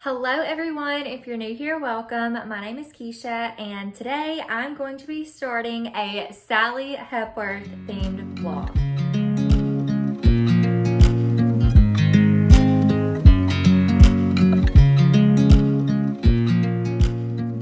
Hello everyone, if you're new here, welcome. My name is Keisha and today I'm going to be starting a Sally Hepworth themed vlog.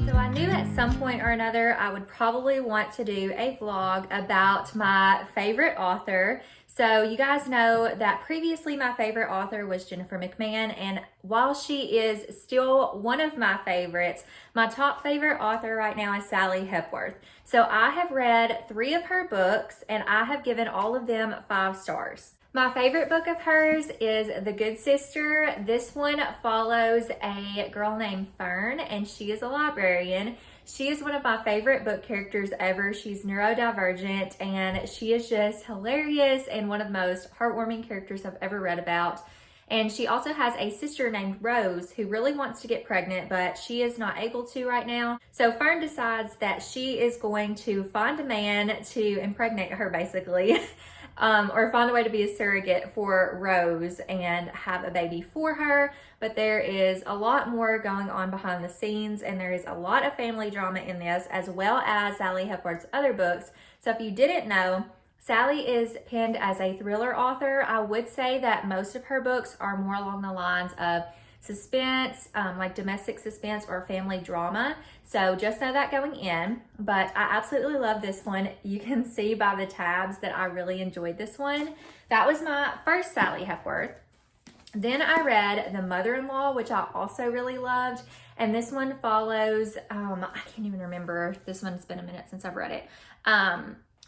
So I knew at some point or another I would probably want to do a vlog about my favorite author. So you guys know that previously my favorite author was Jennifer McMahon, and while she is still one of my favorites, my top favorite author right now is Sally Hepworth. So I have read 3 of her books and I have given all of them 5 stars. My favorite book of hers is The Good Sister. This one follows a girl named Fern, and she is a librarian. She is one of my favorite book characters ever. She's neurodivergent, and she is just hilarious and one of the most heartwarming characters I've ever read about. And she also has a sister named Rose who really wants to get pregnant, but she is not able to right now. So Fern decides that she is going to find a man to impregnate her, basically. Or find a way to be a surrogate for Rose and have a baby for her. But there is a lot more going on behind the scenes, and there is a lot of family drama in this, as well as Sally Hepworth's other books. So if you didn't know, Sally is penned as a thriller author. I would say that most of her books are more along the lines of suspense, like domestic suspense or family drama. So just know that going in, but I absolutely love this one. You can see by the tabs that I really enjoyed this one. That was my first Sally Hepworth. Then I read The Mother-in-Law, which I also really loved. And this one follows, I can't even remember. This one's been a minute since I've read it.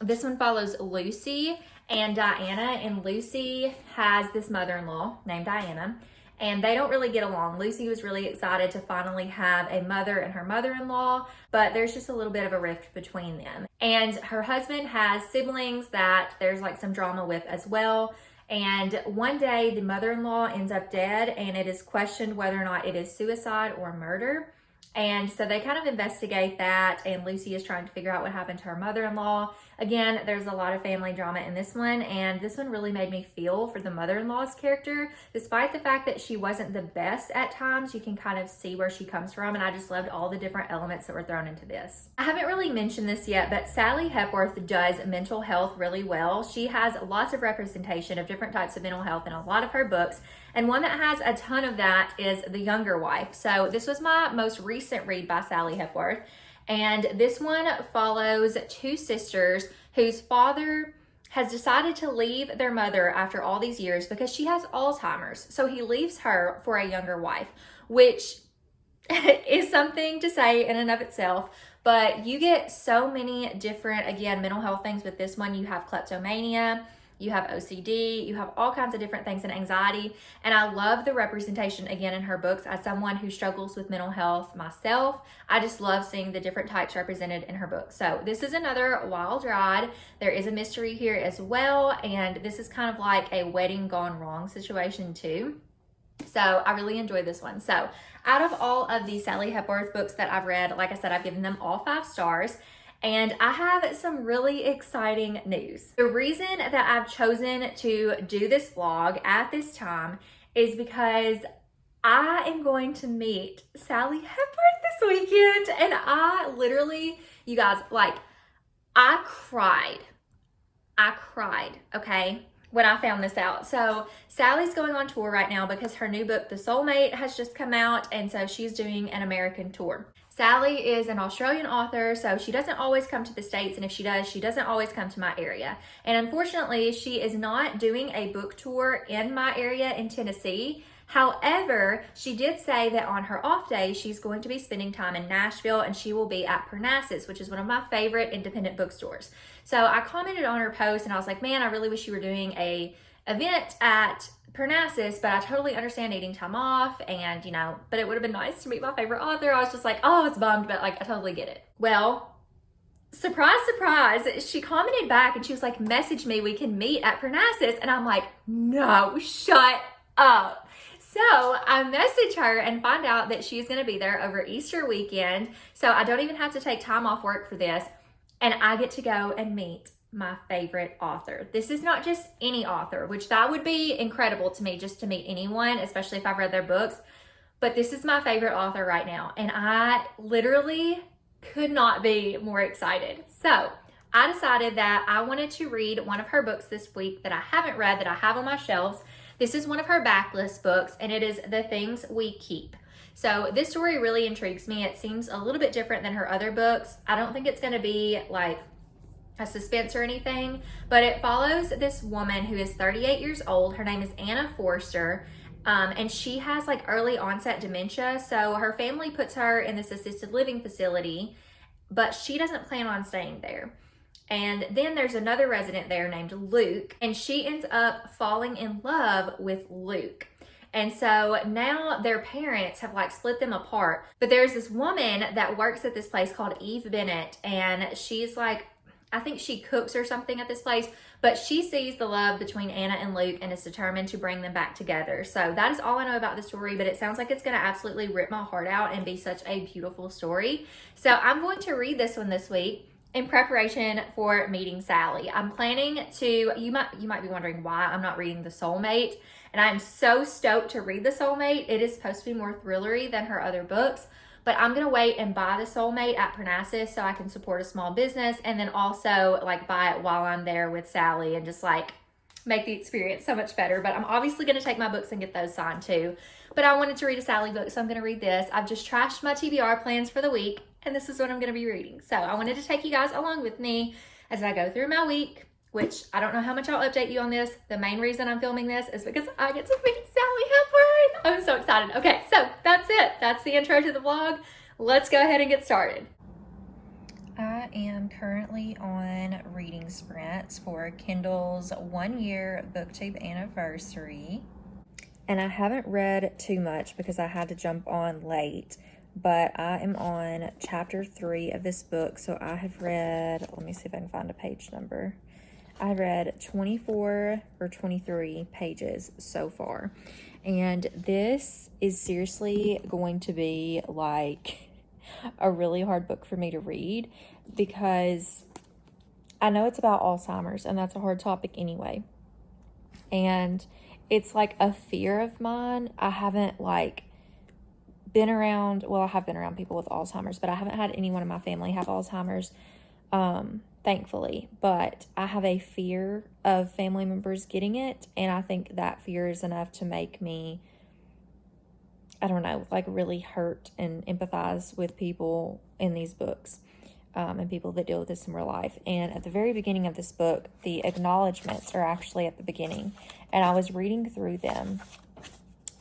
This one follows Lucy and Diana, and Lucy has this mother-in-law named Diana, and they don't really get along. Lucy was really excited to finally have a mother and her mother-in-law, but there's just a little bit of a rift between them. And her husband has siblings that there's like some drama with as well. And one day the mother-in-law ends up dead, and it is questioned whether or not it is suicide or murder. And so they kind of investigate that, and Lucy is trying to figure out what happened to her mother-in-law. Again, there's a lot of family drama in this one, and this one really made me feel for the mother-in-law's character. Despite the fact that she wasn't the best at times, you can kind of see where she comes from, and I just loved all the different elements that were thrown into this. I haven't really mentioned this yet, but Sally Hepworth does mental health really well. She has lots of representation of different types of mental health in a lot of her books, and one that has a ton of that is The Younger Wife. So this was my most recent read by Sally Hepworth. And this one follows 2 sisters whose father has decided to leave their mother after all these years because she has Alzheimer's. So he leaves her for a younger wife, which is something to say in and of itself. But you get so many different, again, mental health things with this one. You have kleptomania, you have OCD, you have all kinds of different things, and anxiety. And I love the representation, again, in her books. As someone who struggles with mental health myself, I just love seeing the different types represented in her books. So this is another wild ride. There is a mystery here as well, and this is kind of like a wedding gone wrong situation too. So I really enjoyed this one. So out of all of the Sally Hepworth books that I've read, like I said, I've given them all 5 stars. And I have some really exciting news. The reason that I've chosen to do this vlog at this time is because I am going to meet Sally Hepworth this weekend. And I literally, you guys, like, I cried, okay, when I found this out. So Sally's going on tour right now because her new book, The Soulmate, has just come out. And so she's doing an American tour. Sally is an Australian author, so she doesn't always come to the States, and if she does, she doesn't always come to my area. And unfortunately, she is not doing a book tour in my area in Tennessee. However, she did say that on her off day, she's going to be spending time in Nashville, and she will be at Parnassus, which is one of my favorite independent bookstores. So I commented on her post, and I was like, man, I really wish you were doing a event at Parnassus, but I totally understand needing time off, and but it would have been nice to meet my favorite author. I was just like, oh, it's bummed, but like I totally get it. Well, surprise, surprise, she commented back and she was like, message me, we can meet at Parnassus. And I'm like, no, shut up. So I message her and find out that she's going to be there over Easter weekend. So I don't even have to take time off work for this, and I get to go and meet my favorite author. This is not just any author, which that would be incredible to me, just to meet anyone, especially if I've read their books. But this is my favorite author right now, and I literally could not be more excited. So I decided that I wanted to read one of her books this week that I haven't read, that I have on my shelves. This is one of her backlist books, and it is The Things We Keep. So this story really intrigues me. It seems a little bit different than her other books. I don't think it's going to be like a suspense or anything, but it follows this woman who is 38 years old. Her name is Anna Forster, and she has like early onset dementia. So her family puts her in this assisted living facility, but she doesn't plan on staying there. And then there's another resident there named Luke, and she ends up falling in love with Luke. And so now their parents have like split them apart. But there's this woman that works at this place called Eve Bennett, and she's like, I think she cooks or something at this place, but she sees the love between Anna and Luke and is determined to bring them back together. So that is all I know about the story, but it sounds like it's going to absolutely rip my heart out and be such a beautiful story. So I'm going to read this one this week in preparation for meeting Sally. I'm planning to, you might be wondering why I'm not reading The Soulmate, and I'm so stoked to read The Soulmate. It is supposed to be more thrillery than her other books, but I'm going to wait and buy The Soulmate at Parnassus so I can support a small business, and then also like buy it while I'm there with Sally and just like make the experience so much better. But I'm obviously going to take my books and get those signed too. But I wanted to read a Sally book, so I'm going to read this. I've just trashed my TBR plans for the week, and this is what I'm going to be reading. So I wanted to take you guys along with me as I go through my week, which I don't know how much I'll update you on this. The main reason I'm filming this is because I get to meet Sally Hepworth. I'm so excited. Okay, so that's it. That's the intro to the vlog. Let's go ahead and get started. I am currently on reading sprints for Kindle's 1-year booktube anniversary. And I haven't read too much because I had to jump on late, but I am on chapter 3 of this book. So I have read, let me see if I can find a page number. I read 24 or 23 pages so far. And this is seriously going to be like a really hard book for me to read because I know it's about Alzheimer's, and that's a hard topic anyway. And it's like a fear of mine. I haven't like been around, well, I have been around people with Alzheimer's, but I haven't had anyone in my family have Alzheimer's, thankfully. But I have a fear of family members getting it, and I think that fear is enough to make me, I don't know, like really hurt and empathize with people in these books, and people that deal with this in real life. And at the very beginning of this book, the acknowledgments are actually at the beginning, and I was reading through them,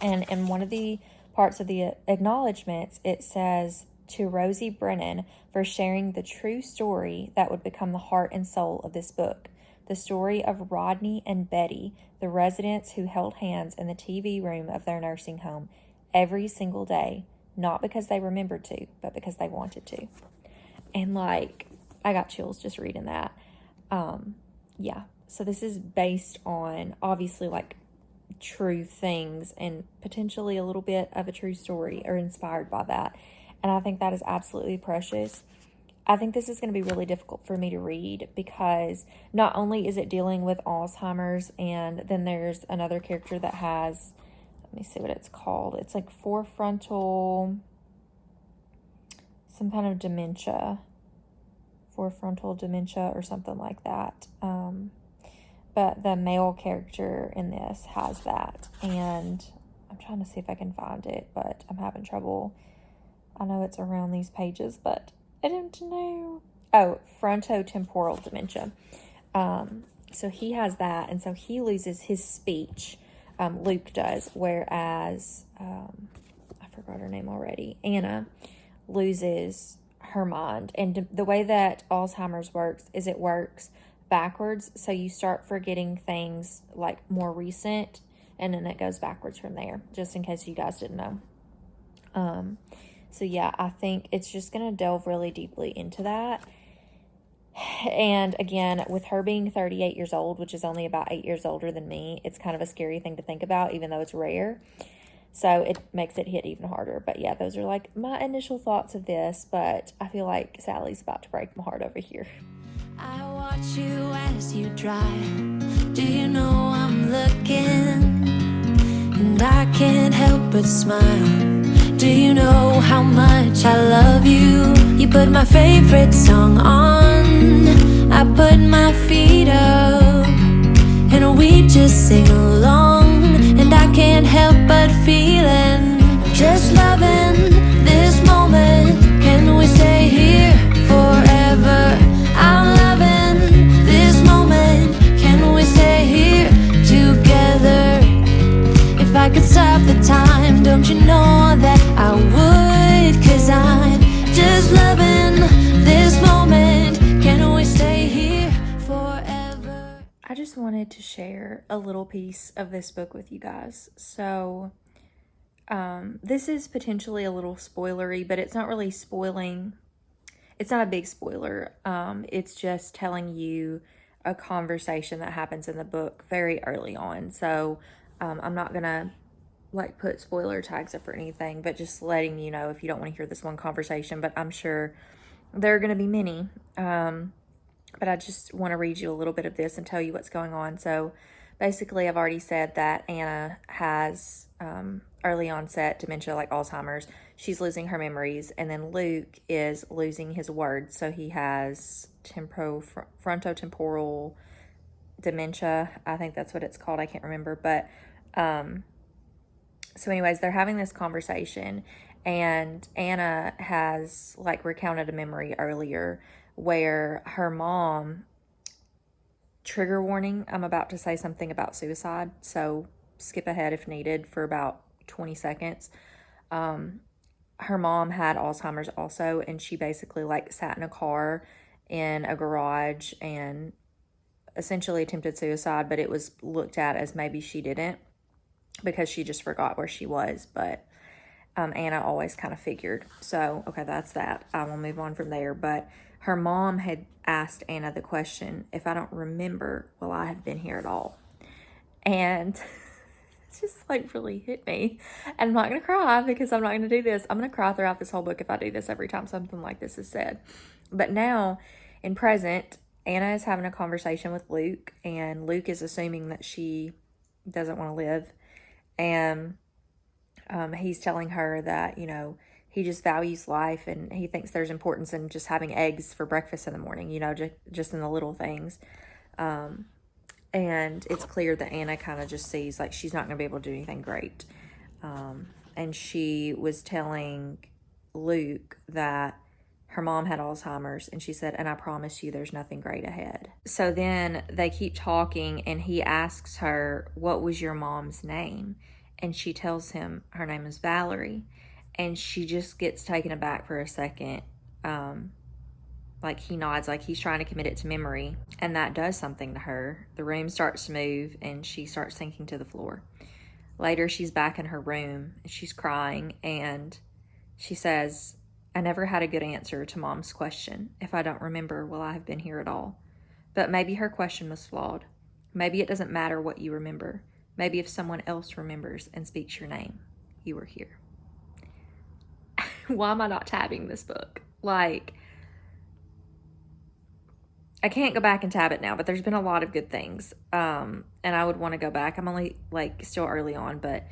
and in one of the parts of the acknowledgments, it says, "To Rosie Brennan for sharing the true story that would become the heart and soul of this book. The story of Rodney and Betty, the residents who held hands in the TV room of their nursing home every single day, not because they remembered to, but because they wanted to." And like, I got chills just reading that. Yeah. So this is based on obviously like true things and potentially a little bit of a true story or inspired by that. And I think that is absolutely precious. I think this is going to be really difficult for me to read because not only is it dealing with Alzheimer's, and then there's another character that has, let me see what it's called. It's like forefrontal, some kind of dementia, forefrontal dementia or something like that. But the male character in this has that. And I'm trying to see if I can find it, but I'm having trouble. I know it's around these pages, but I don't know. Oh, frontotemporal dementia. So he has that, and so he loses his speech. Luke does, whereas, I forgot her name already, Anna loses her mind. And the way that Alzheimer's works is it works backwards. So you start forgetting things like more recent, and then it goes backwards from there, just in case you guys didn't know. So yeah, I think it's just going to delve really deeply into that. And again, with her being 38 years old, which is only about 8 years older than me, it's kind of a scary thing to think about, even though it's rare. So it makes it hit even harder. But yeah, those are like my initial thoughts of this, but I feel like Sally's about to break my heart over here. I watch you as you drive. Do you know I'm looking? And I can't help but smile. Do you know how much I love you? You put my favorite song on, I put my feet up, and we just sing along. And I can't help but feeling, just loving this moment. Can we stay here forever? I'm loving this moment. Can we stay here together? If I could stop the time, don't you know that I would? 'Cause I'm just loving this moment. Can we stay here forever? I just wanted to share a little piece of this book with you guys. So, this is potentially a little spoilery, but it's not really spoiling. It's not a big spoiler. It's just telling you a conversation that happens in the book very early on. So, I'm not gonna like put spoiler tags up or anything, but just letting you know if you don't want to hear this one conversation, but I'm sure there are going to be many. But I just want to read you a little bit of this and tell you what's going on. So basically, I've already said that Anna has early onset dementia, like Alzheimer's. She's losing her memories, and then Luke is losing his words. So he has frontotemporal dementia. I think that's what it's called. I can't remember, but so anyways, they're having this conversation, and Anna has like recounted a memory earlier where her mom, trigger warning, I'm about to say something about suicide, so skip ahead if needed for about 20 seconds. Her mom had Alzheimer's also, and she basically like sat in a car in a garage and essentially attempted suicide, but it was looked at as maybe she didn't, because she just forgot where she was. But Anna always kind of figured. So, okay, that's that. I will move on from there. But her mom had asked Anna the question, if I don't remember, will I have been here at all? And it's just like really hit me. And I'm not going to cry because I'm not going to do this. I'm going to cry throughout this whole book if I do this every time something like this is said. But now, in present, Anna is having a conversation with Luke, and Luke is assuming that she doesn't want to live. And he's telling her that, you know, he just values life, and he thinks there's importance in just having eggs for breakfast in the morning, you know, just in the little things. And it's clear that Anna kind of just sees like she's not going to be able to do anything great. And she was telling Luke that her mom had Alzheimer's, and she said, and I promise you there's nothing great ahead. So then they keep talking, and he asks her, what was your mom's name? And she tells him her name is Valerie. And she just gets taken aback for a second. Like he nods, like he's trying to commit it to memory. And that does something to her. The room starts to move, and she starts sinking to the floor. Later, she's back in her room, and she's crying, and she says, I never had a good answer to Mom's question. If I don't remember, will I have been here at all? But maybe her question was flawed. Maybe it doesn't matter what you remember. Maybe if someone else remembers and speaks your name, you were here. Why am I not tabbing this book? Like, I can't go back and tab it now, but there's been a lot of good things. And I would want to go back. I'm only like still early on, but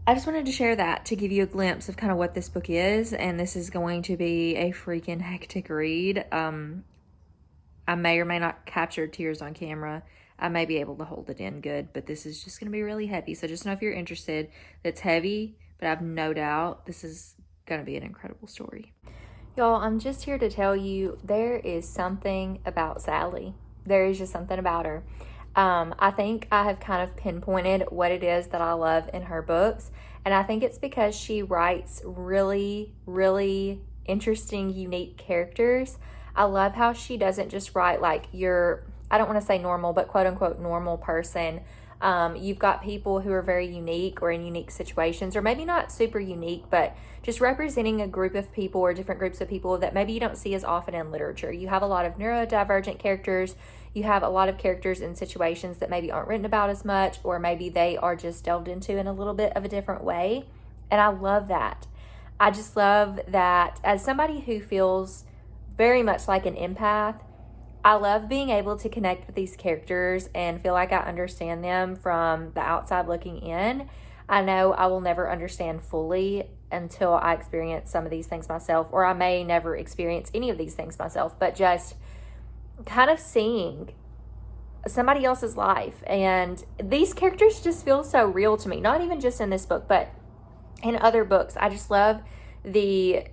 I just wanted to share that to give you a glimpse of kind of what this book is. And this is going to be a freaking hectic read. I may or may not capture tears on camera. I may be able to hold it in good, but this is just going to be really heavy. So just know if you're interested, that's heavy, but I have no doubt this is going to be an incredible story. Y'all, I'm just here to tell you there is something about Sally. There is just something about her. I think I have kind of pinpointed what it is that I love in her books. And I think it's because she writes really, really interesting, unique characters. I love how she doesn't just write like your, I don't want to say normal, but quote unquote normal person. You've got people who are very unique or in unique situations, or maybe not super unique, but just representing a group of people or different groups of people that maybe you don't see as often in literature. You have a lot of neurodivergent characters. You have a lot of characters in situations that maybe aren't written about as much, or maybe they are just delved into in a little bit of a different way. And I love that. I just love that as somebody who feels very much like an empath, I love being able to connect with these characters and feel like I understand them from the outside looking in. I know I will never understand fully until I experience some of these things myself, or I may never experience any of these things myself, but just kind of seeing somebody else's life. And these characters just feel so real to me, not even just in this book, but in other books. I just love the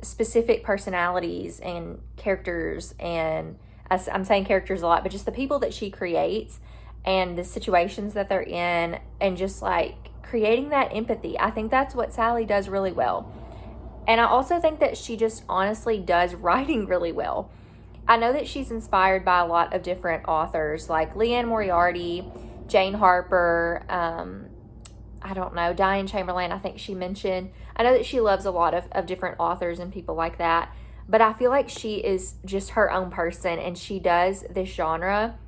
specific personalities and characters, and I'm saying characters a lot, but just the people that she creates and the situations that they're in, and just like creating that empathy. I think that's what Sally does really well. And I also think that she just honestly does writing really well. I know that she's inspired by a lot of different authors like Leanne Moriarty, Jane Harper, I don't know, Diane Chamberlain, I think she mentioned. I know that she loves a lot of different authors and people like that. But I feel like she is just her own person, and she does this genre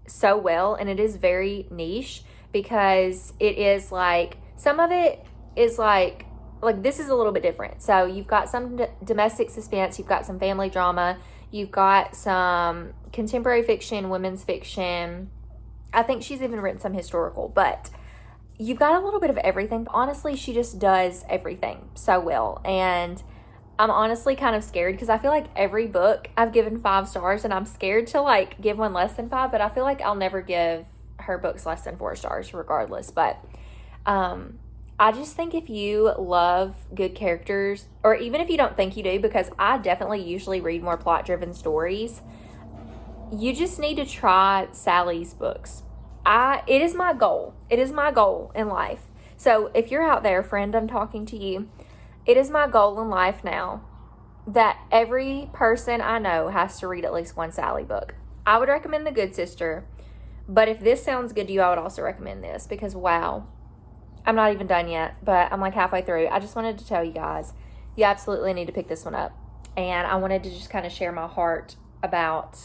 so well, and it is very niche, because it is like, some of it is like this is a little bit different. So you've got some domestic suspense, you've got some family drama, you've got some contemporary fiction, women's fiction. I think she's even written some historical, but you've got a little bit of everything. Honestly, she just does everything so well. And I'm honestly kind of scared, because I feel like every book I've given 5 stars, and I'm scared to like give one less than 5, but I feel like I'll never give her books less than 4 stars regardless. But I just think if you love good characters, or even if you don't think you do, because I definitely usually read more plot-driven stories, you just need to try Sally's books. It is my goal. It is my goal in life. So if you're out there, friend, I'm talking to you. It is my goal in life now that every person I know has to read at least one Sally book. I would recommend The Good Sister, but if this sounds good to you, I would also recommend this, because wow, I'm not even done yet, but I'm like halfway through. I just wanted to tell you guys, you absolutely need to pick this one up. And I wanted to just kind of share my heart about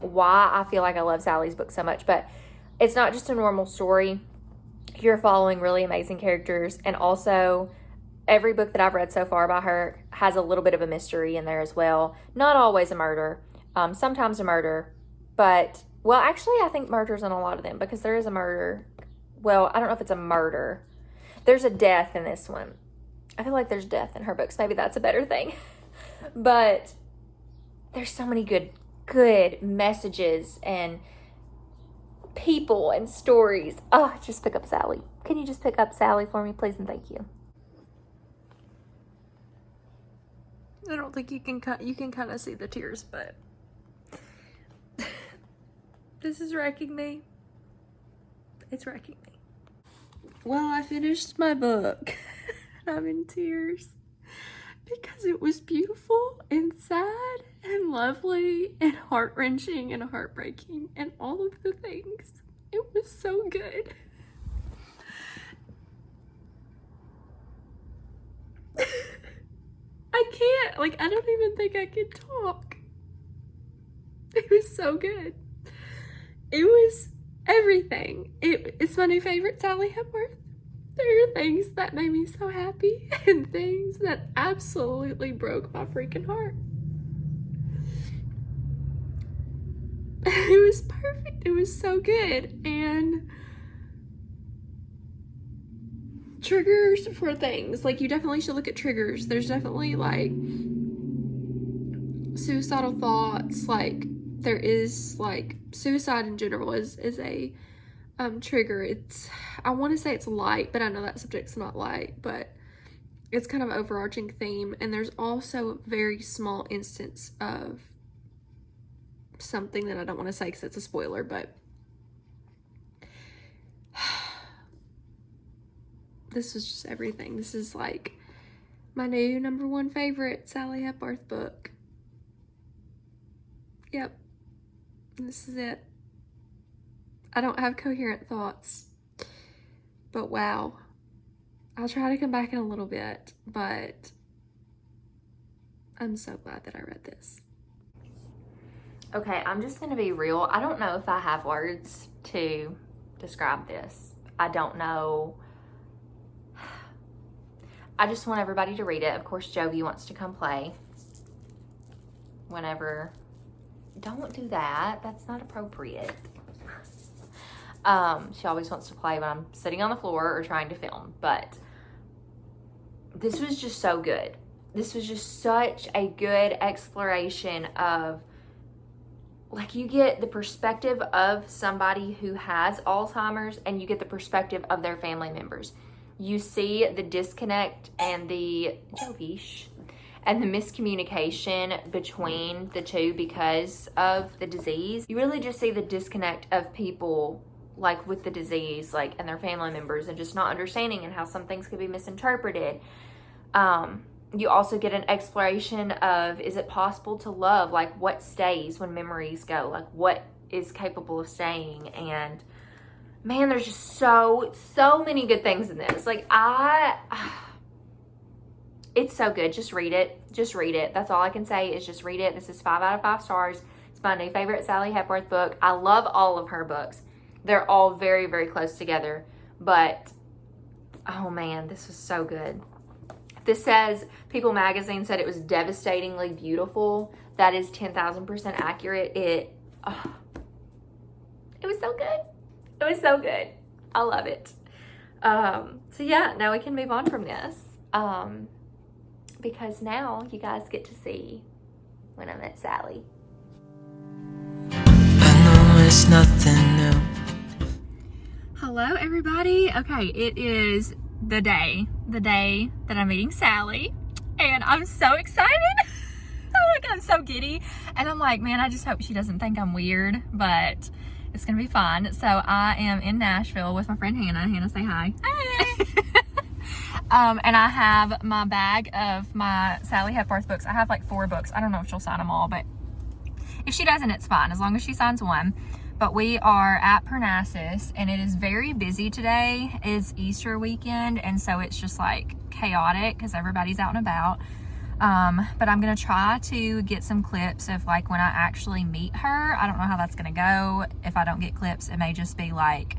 why I feel like I love Sally's book so much. But it's not just a normal story. You're following really amazing characters, and also every book that I've read so far by her has a little bit of a mystery in there as well. Not always a murder, sometimes a murder, but, well, actually I think murder's in a lot of them, because there is a murder. Well, I don't know if it's a murder. There's a death in this one. I feel like there's death in her books. Maybe that's a better thing. But there's so many good messages and people and stories. Oh, just pick up Sally. Can you just pick up Sally for me, please, and thank you. I don't think you can kind of see the tears, but this is wrecking me. It's wrecking me. Well, I finished my book. I'm in tears because it was beautiful and sad and lovely and heart-wrenching and heartbreaking and all of the things. It was so good. I can't, I don't even think I can talk. It was so good. It was everything. It's my new favorite Sally Hepworth. There are things that made me so happy and things that absolutely broke my freaking heart. It was perfect. It was so good. And triggers for things, you definitely should look at triggers. There's definitely suicidal thoughts. There is suicide in general is a trigger. I want to say it's light, but I know that subject's not light, but it's kind of an overarching theme. And there's also a very small instance of something that I don't want to say because it's a spoiler, but this was just everything. This is my new #1 favorite Sally Hepworth book. Yep. This is it. I don't have coherent thoughts, but wow. I'll try to come back in a little bit, but I'm so glad that I read this. Okay, I'm just gonna be real. I don't know if I have words to describe this. I don't know. I just want everybody to read it. Of course, Jovi wants to come play whenever. Don't do that. That's not appropriate. She always wants to play when I'm sitting on the floor or trying to film, but this was just so good. This was just such a good exploration of, like, you get the perspective of somebody who has Alzheimer's and you get the perspective of their family members. You see the disconnect and the miscommunication between the two because of the disease. You really just see the disconnect of people, like, with the disease, like, and their family members, and just not understanding, and how some things could be misinterpreted. You also get an exploration of, is it possible to love? Like, what stays when memories go? Like, what is capable of staying? And man, there's just so many good things in this. Like, it's so good. Just read it. Just read it. That's all I can say is just read it. This is 5 out of 5 stars. It's my new favorite Sally Hepworth book. I love all of her books. They're all very, very close together. But, oh man, this was so good. This says, People Magazine said it was devastatingly beautiful. That is 10,000% accurate. It was so good. It was so good. I love it. So yeah, now we can move on from this. Because now you guys get to see when I met Sally. I know it's nothing new. Hello, everybody. Okay, it is the day that I'm meeting Sally, and I'm so excited. I'm so giddy, and I'm like, man, I just hope she doesn't think I'm weird, but it's gonna be fun. So I am in Nashville with my friend Hannah. Hannah, say hi. Hi. And I have my bag of my Sally Hepworth books. I have like 4 books. I don't know if she'll sign them all, but if she doesn't, it's fine, as long as she signs one. But we are at Parnassus, and it is very busy today. It's Easter weekend, and so it's just like chaotic because everybody's out and about. But I'm gonna try to get some clips of like when I actually meet her. I don't know how that's gonna go. If I don't get clips, it may just be like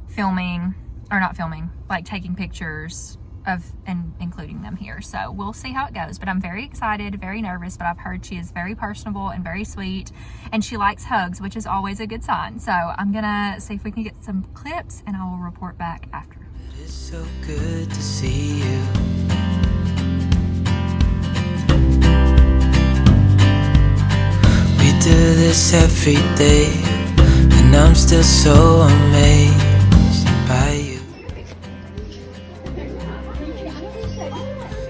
filming, or not filming, like taking pictures of and including them here. So we'll see how it goes, but I'm very excited, very nervous, but I've heard she is very personable and very sweet, and she likes hugs, which is always a good sign. So I'm gonna see if we can get some clips, and I will report back after. It is so good to see you. We do this every day, and I'm still so amazed by you.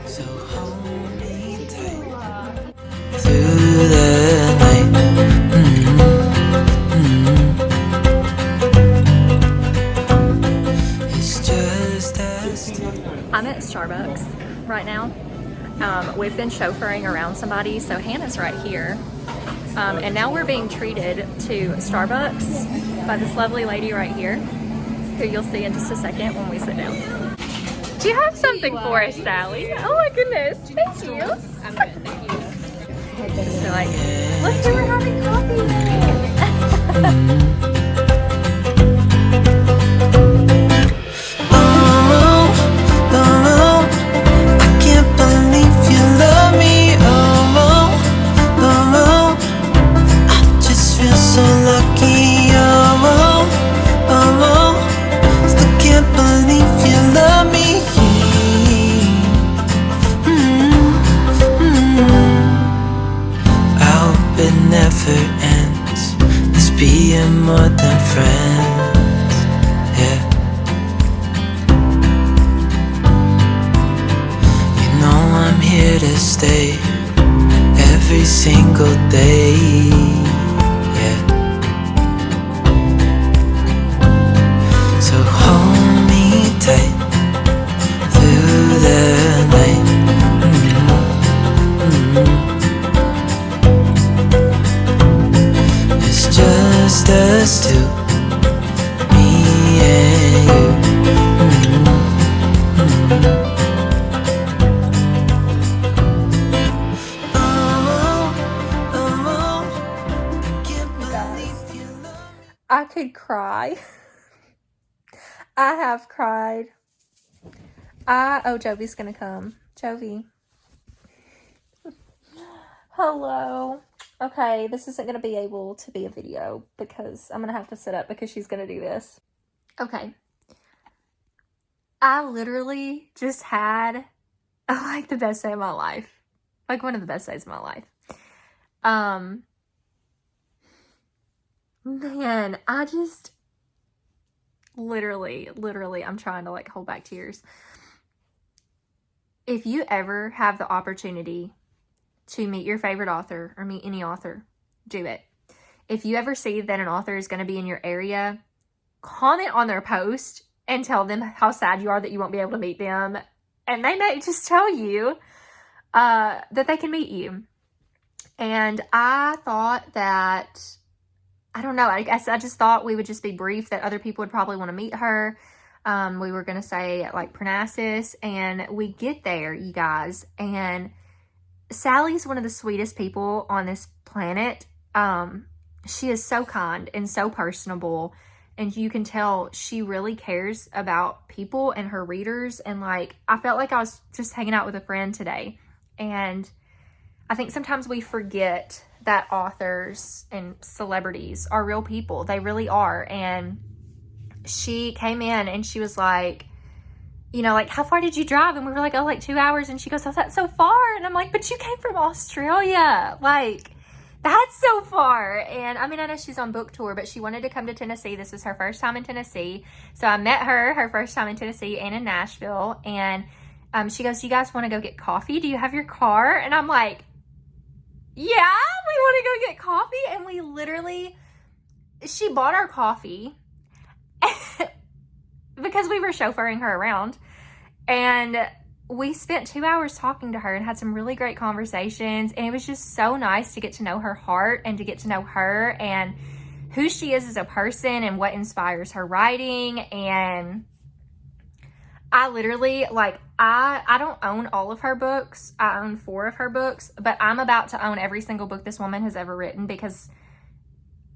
So hold me tight through the night. It's just us two. I'm at Starbucks right now. We've been chauffeuring around somebody, so Hannah's right here. And now we're being treated to Starbucks by this lovely lady right here, who you'll see in just a second when we sit down. Do you have something for us, Sally? Oh my goodness, thank you. I'm good, thank you. So like, look who we're having coffee with. I can't believe you love me. I just feel so lucky. Still can't believe you love me. I hope it never ends. This being more than friends. Yeah. You know I'm here to stay every single day. Yeah. So hold me tight through the night. It's just us two, me and you. I can't believe you love me. I could cry. I have cried. Oh, Jovi's gonna come. Jovi. Hello. Okay, this isn't gonna be able to be a video because I'm gonna have to sit up because she's gonna do this. Okay. I literally just had like the best day of my life. Like one of the best days of my life. Man, I just literally, I'm trying to like hold back tears. If you ever have the opportunity to meet your favorite author or meet any author, do it. If you ever see that an author is going to be in your area, comment on their post and tell them how sad you are that you won't be able to meet them. And they may just tell you that they can meet you. And I thought that, I don't know, I guess I just thought we would just be brief, that other people would probably want to meet her. We were going to say like Parnassus, and we get there, you guys, and Sally's one of the sweetest people on this planet. She is so kind and so personable, and you can tell she really cares about people and her readers. And like, I felt like I was just hanging out with a friend today. And I think sometimes we forget that authors and celebrities are real people. They really are. And she came in and she was like, you know, like, how far did you drive? And we were like, oh, like 2 hours. And she goes, oh, that's so far. And I'm like, but you came from Australia. Like, that's so far. And I mean, I know she's on book tour, but she wanted to come to Tennessee. This was her first time in Tennessee. So I met her first time in Tennessee and in Nashville. And she goes, do you guys want to go get coffee? Do you have your car? And I'm like, yeah, we want to go get coffee. And we literally, she bought our coffee because we were chauffeuring her around. And we spent 2 hours talking to her and had some really great conversations. And it was just so nice to get to know her heart and to get to know her and who she is as a person and what inspires her writing. And I literally, like, I don't own all of her books. I own 4 of her books, but I'm about to own every single book this woman has ever written because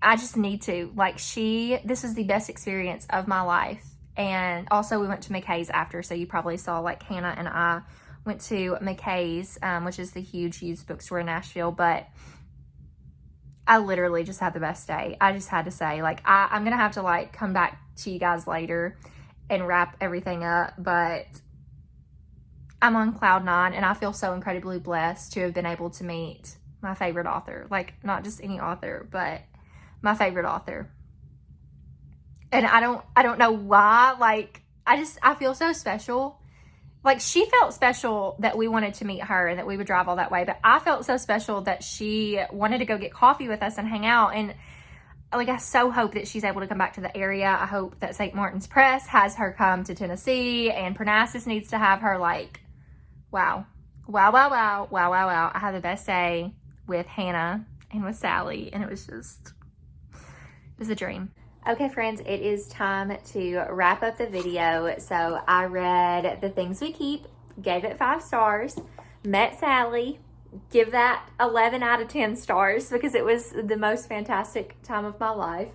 I just need to. Like, this was the best experience of my life. And also we went to McKay's after, so you probably saw, like, Hannah and I went to McKay's, which is the huge used bookstore in Nashville. But I literally just had the best day. I just had to say, like, I'm gonna have to, like, come back to you guys later and wrap everything up, but I'm on cloud 9 and I feel so incredibly blessed to have been able to meet my favorite author. Like, not just any author, but my favorite author. And I don't know why, like, I feel so special. Like, she felt special that we wanted to meet her and that we would drive all that way, but I felt so special that she wanted to go get coffee with us and hang out. And like, I so hope that she's able to come back to the area. I hope that St. Martin's Press has her come to Tennessee, and Parnassus needs to have her. Like, wow. I had the best day with Hannah and with Sally, and it was a dream. Okay, friends, it is time to wrap up the video. So I read The Things We Keep, gave it 5 stars, met Sally, give that 11 out of 10 stars because it was the most fantastic time of my life.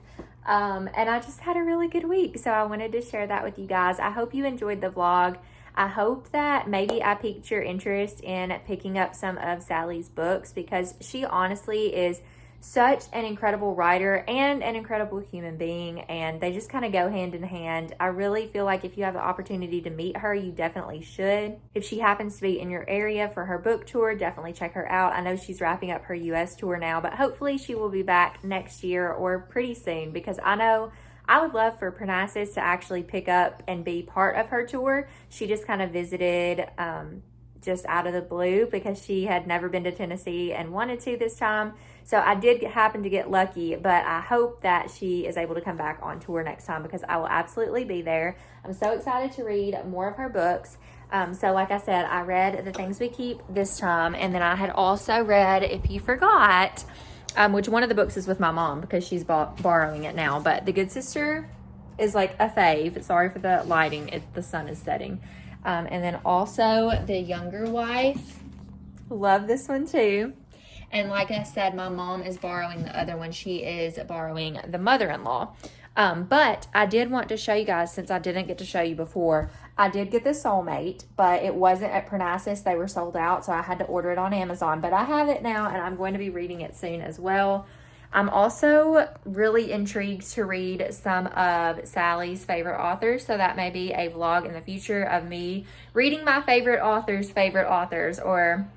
And I just had a really good week. So I wanted to share that with you guys. I hope you enjoyed the vlog. I hope that maybe I piqued your interest in picking up some of Sally's books because she honestly is such an incredible writer and an incredible human being, and they just kind of go hand in hand. I really feel like if you have the opportunity to meet her, you definitely should. If she happens to be in your area for her book tour, definitely check her out. I know she's wrapping up her US tour now, but hopefully she will be back next year or pretty soon, because I know I would love for Parnassus to actually pick up and be part of her tour. She just kind of visited just out of the blue because she had never been to Tennessee and wanted to this time. So I did happen to get lucky, but I hope that she is able to come back on tour next time because I will absolutely be there. I'm so excited to read more of her books. So like I said, I read The Things We Keep this time, and then I had also read, if you forgot, which one of the books is with my mom because she's borrowing it now, but The Good Sister is like a fave. Sorry for the lighting, the sun is setting. And then also The Younger Wife. Love this one too. And like I said, my mom is borrowing the other one. She is borrowing The Mother-in-Law. But I did want to show you guys, since I didn't get to show you before, I did get The Soulmate, but it wasn't at Parnassus. They were sold out, so I had to order it on Amazon. But I have it now, and I'm going to be reading it soon as well. I'm also really intrigued to read some of Sally's favorite authors, so that may be a vlog in the future of me reading my favorite authors' or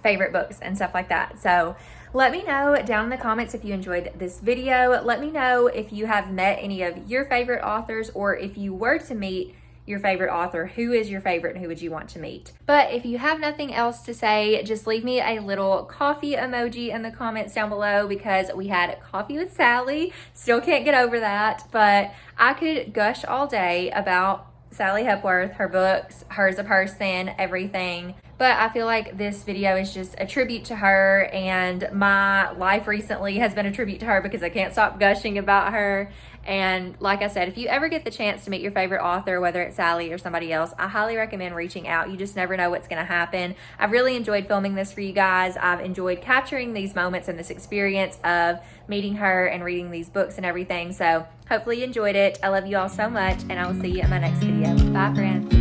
favorite books and stuff like that. So let me know down in the comments if you enjoyed this video. Let me know if you have met any of your favorite authors, or if you were to meet your favorite author, who is your favorite and who would you want to meet? But if you have nothing else to say, just leave me a little coffee emoji in the comments down below, because we had coffee with Sally. Still can't get over that, but I could gush all day about Sally Hepworth, her books, her as a person, everything. But I feel like this video is just a tribute to her, and my life recently has been a tribute to her because I can't stop gushing about her. And like I said, if you ever get the chance to meet your favorite author, whether it's Sally or somebody else, I highly recommend reaching out. You just never know what's going to happen. I've really enjoyed filming this for you guys. I've enjoyed capturing these moments and this experience of meeting her and reading these books and everything. So hopefully you enjoyed it. I love you all so much, and I will see you in my next video. Bye, friends.